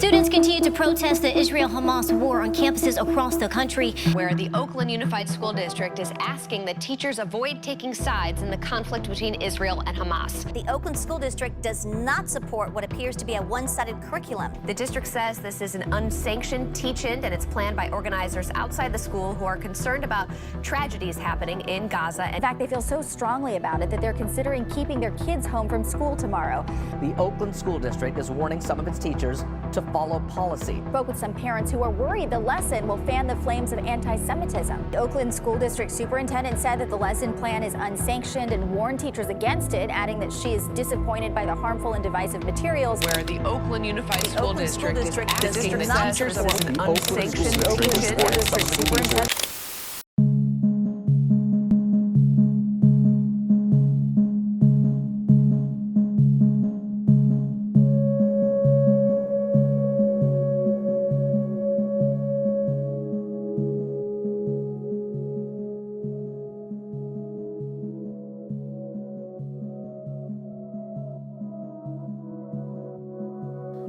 Students continue to protest the Israel-Hamas war on campuses across the country, where the Oakland Unified School District is asking that teachers avoid taking sides in the conflict between Israel and Hamas. The Oakland School District does not support what appears to be a one-sided curriculum. The district says this is an unsanctioned teach-in, and it's planned by organizers outside the school who are concerned about tragedies happening in Gaza. In fact, they feel so strongly about it that they're considering keeping their kids home from school tomorrow. The Oakland School District is warning some of its teachers to follow policy. Spoke with some parents who are worried the lesson will fan the flames of anti-Semitism. The Oakland School District superintendent said that the lesson plan is unsanctioned and warned teachers against it, adding that she is disappointed by the harmful and divisive materials. Where the Oakland Unified School District is asking does that not teachers support avoid an unsanctioned teach-in. Superintendent.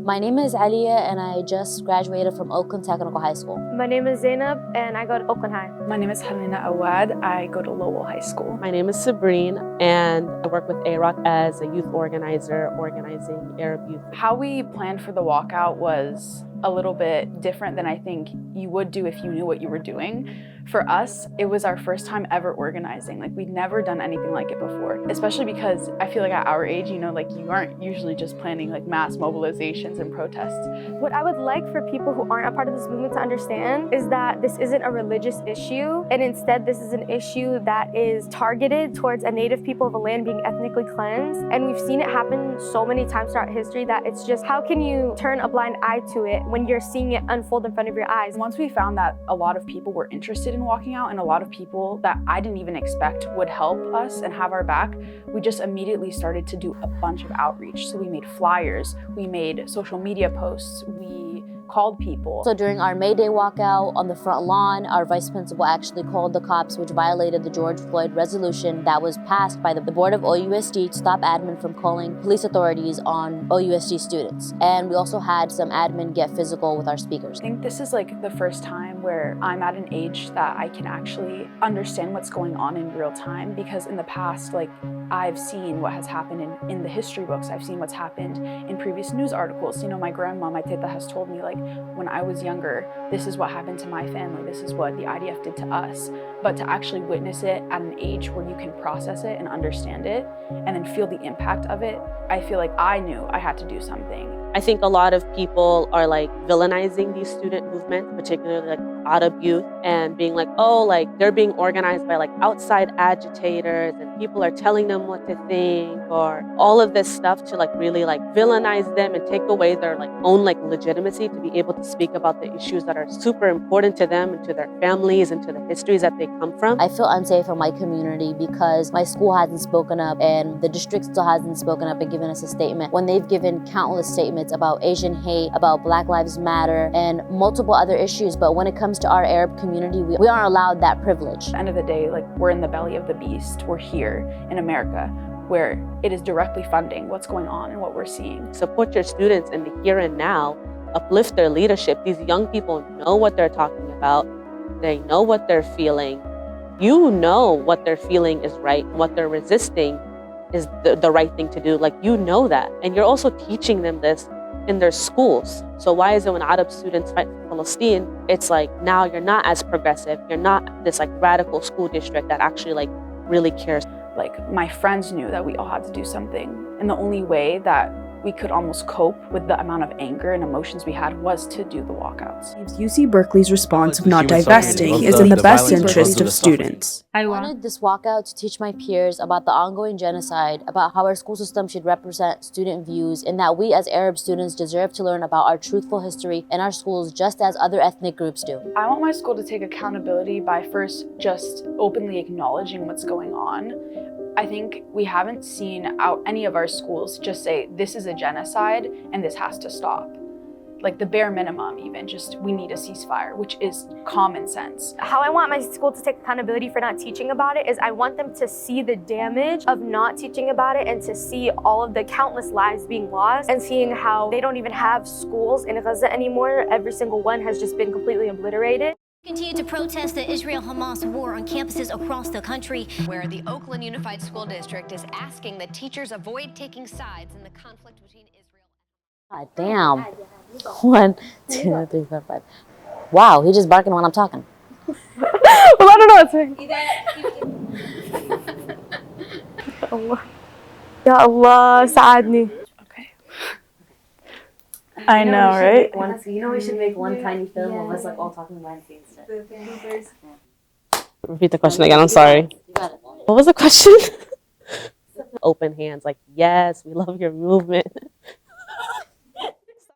My name is Aliyah and I just graduated from Oakland Technical High School. My name is Zainab and I go to Oakland High. My name is Helena Awad. I go to Lowell High School. My name is Sabrine and I work with AROC as a youth organizer organizing Arab youth. How we planned for the walkout was a little bit different than I think you would do if you knew what you were doing. For us, it was our first time ever organizing. Like, we'd never done anything like it before, especially because I feel like at our age, you know, like you aren't usually just planning like mass mobilizations and protests. What I would like for people who aren't a part of this movement to understand is that this isn't a religious issue, and instead this is an issue that is targeted towards a native people of a land being ethnically cleansed. And we've seen it happen so many times throughout history that it's just, how can you turn a blind eye to it when you're seeing it unfold in front of your eyes? Once we found that a lot of people were interested in walking out and a lot of people that I didn't even expect would help us and have our back, we just immediately started to do a bunch of outreach. So we made flyers, we made social media posts, we called people. So during our May Day walkout on the front lawn, our vice principal actually called the cops, which violated the George Floyd resolution that was passed by the board of OUSD to stop admin from calling police authorities on OUSD students. And we also had some admin get physical with our speakers. I think this is like the first time where I'm at an age that I can actually understand what's going on in real time, because in the past, like, I've seen what has happened in the history books. I've seen what's happened in previous news articles. You know, my grandma, my teta, has told me, like, when I was younger, this is what happened to my family. This is what the IDF did to us. But to actually witness it at an age where you can process it and understand it and then feel the impact of it, I feel like I knew I had to do something. I think a lot of people are like villainizing these student movements, particularly like Arab youth, and being like, oh, like they're being organized by like outside agitators and people are telling them what to think, or all of this stuff to like really like villainize them and take away their like own like legitimacy to be able to speak about the issues that are super important to them and to their families and to the histories that they come from. I feel unsafe in my community because my school hasn't spoken up and the district still hasn't spoken up and given us a statement when they've given countless statements about Asian hate, about Black Lives Matter, and multiple other issues. But when it comes to our Arab community, we aren't allowed that privilege. At the end of the day, like, we're in the belly of the beast. We're here in America, where it is directly funding what's going on and what we're seeing. Support your students in the here and now, uplift their leadership. These young people know what they're talking about. They know what they're feeling. You know what they're feeling is right, and what they're resisting is the right thing to do. Like, you know that. And you're also teaching them this in their schools. So why is it when Arab students fight for Palestine, it's like now you're not as progressive, you're not this like radical school district that actually like really cares. Like, my friends knew that we all had to do something. And the only way that we could almost cope with the amount of anger and emotions we had was to do the walkouts. UC Berkeley's response of not divesting is in the best interest of students. I wanted this walkout to teach my peers about the ongoing genocide, about how our school system should represent student views, and that we as Arab students deserve to learn about our truthful history in our schools just as other ethnic groups do. I want my school to take accountability by first just openly acknowledging what's going on. I think we haven't seen any of our schools just say, this is a genocide and this has to stop. like the bare minimum even, just we need a ceasefire, which is common sense. How I want my school to take accountability for not teaching about it is I want them to see the damage of not teaching about it and to see all of the countless lives being lost and seeing how they don't even have schools in Gaza anymore. Every single one has just been completely obliterated. Continue to protest the Israel-Hamas war on campuses across the country, where the Oakland Unified School District is asking that teachers avoid taking sides in the conflict between Israel God damn. 1, 2, 3, 4, 5. Wow, he just barking when I'm talking. Well, I don't know what to say. Ya Allah, ساعدني. Okay. I know, right? You know we should make one tiny film of us like all talking behind the scenes. Repeat the question again, I'm sorry. You got it. What was the question? Open hands, like, yes, we love your movement.